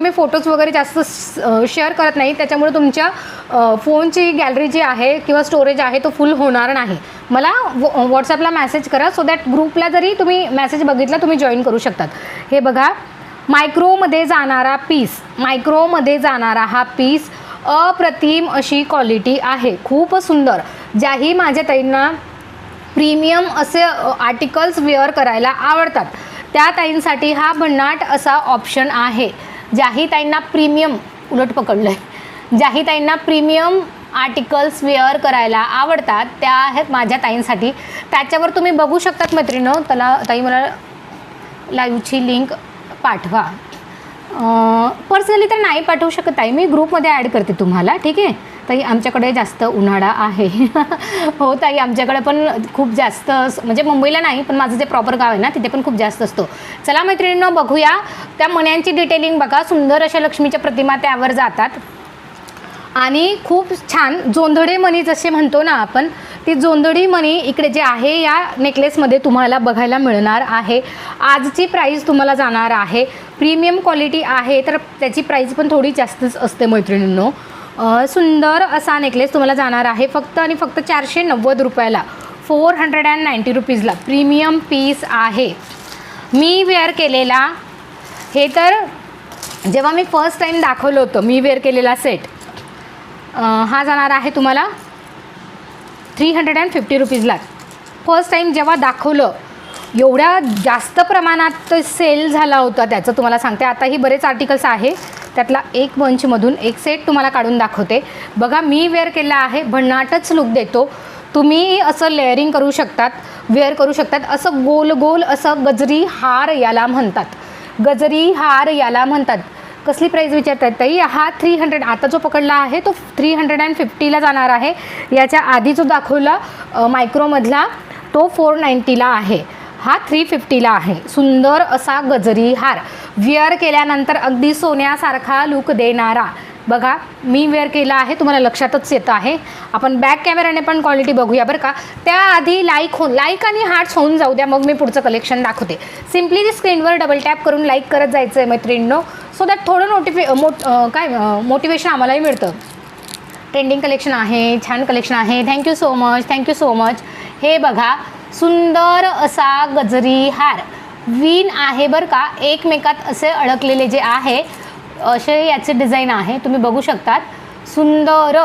मी photos वगैरे जास्त share करत नाही, त्याच्यामुळे तुमच्या फोनची गॅलरी जी आहे किंवा स्टोरेज आहे तो फुल होणार नाही. मला व्हॉट्सॲपला मेसेज करा, सो दॅट ग्रुपला जरी तुम्ही मेसेज बघितला तुम्ही जॉईन करू शकतात. हे बघा, मायक्रोमध्ये जाणारा पीस, मायक्रोमध्ये जाणारा हा पीस अप्रतिम अशी क्वालिटी आहे, खूप सुंदर. ज्याही माझ्या ताईंना प्रीमियम असे आर्टिकल्स वेअर करायला आवडतात त्या ताईंसाठी हा भन्नाट असा ऑप्शन आहे. ज्याही ताईंना प्रीमियम, उलट पकडलं आहे, ज्याही ताईंना प्रीमियम आर्टिकल्स वेअर करायला आवडतात त्या आहेत माझ्या ताईंसाठी. त्याच्यावर तुम्ही बघू शकतात मैत्रिणींनो. त्याला ताई मला लाईव्हची लिंक पाठवा. पर्सनली तर नाही पाठवू शकत ताई, मी ग्रुपमध्ये ॲड करते तुम्हाला, ठीक आहे ताई. आमच्याकडे जास्त उन्हाळा आहे. हो ताई, आमच्याकडे पण खूप जास्त, म्हणजे मुंबईला नाही पण माझं जे प्रॉपर गाव आहे ना तिथे पण खूप जास्त असतो. चला मैत्रिणींनो बघूया त्या मण्यांची डिटेलिंग. बघा, सुंदर अशा लक्ष्मीच्या प्रतिमा त्यावर जातात आणि खूप छान जोंधळे मणी जसे म्हणतो ना आपण, ती जोंधळी मणी इकडे जे आहे या नेकलेसमध्ये तुम्हाला बघायला मिळणार आहे. आजची प्राईस तुम्हाला जाणार आहे, प्रीमियम क्वालिटी आहे तर त्याची प्राईस पण थोडी जास्तच असते मैत्रिणींनो. सुंदर असा नेकलेस तुम्हाला जाणार आहे फक्त आणि फक्त 490 रुपयाला, 490 रुपीजला. प्रीमियम पीस आहे. मी वेअर केलेला हे, तर जेव्हा मी फर्स्ट टाईम दाखवलं होतं मी वेअर केलेला सेट, हा जाणार आहे तुम्हाला 350 रुपीजला. फर्स्ट टाईम जेव्हा दाखवलं एवढ्या जास्त प्रमाणात सेल झाला होता त्याचं तुम्हाला सांगते. आताही बरेच आर्टिकल्स आहे, त्यातला एक बंचमधून एक सेट तुम्हाला काढून दाखवते. बघा, मी वेअर केला आहे, भन्नाटच लुक देतो. तुम्ही असं लेअरिंग करू शकतात, वेअर करू शकतात. असं गोल गोल असं गजरी हार याला म्हणतात, गजरी हार याला म्हणतात. कसली प्राईस विचारतात ताई? हा 300, आता जो पकडला आहे तो 350ला जाणार आहे. याच्या आधी जो दाखवला मायक्रोमधला तो 490ला आहे, हा 350ला आहे. सुंदर असा गजरी हार वेअर केल्यानंतर अगदी सोन्यासारखा लुक देणारा. बघा, मी वेअर केला आहे, तुम्हाला लक्षातच येतं आहे. आपण बॅक कॅमेराने पण क्वालिटी बघूया बरं का. त्याआधी लाईक आणि हार्ट्स होऊन जाऊ द्या, मग मी पुढचं कलेक्शन दाखवते. सिम्पली स्क्रीनवर डबल टॅप करून लाईक करत जायचं आहे मैत्रिणींनो, सो दॅट थोडं मोटिवेशन आम्हालाही मिळतं. ट्रेंडिंग कलेक्शन आहे, छान कलेक्शन आहे. Thank you so much, thank you so much. हे बघा, सुंदर असा गजरी हार विन आहे बरं का. एकमेकात असे अडकलेले जे आहे असे याचे डिझाईन आहे, तुम्ही बघू शकतात. सुंदर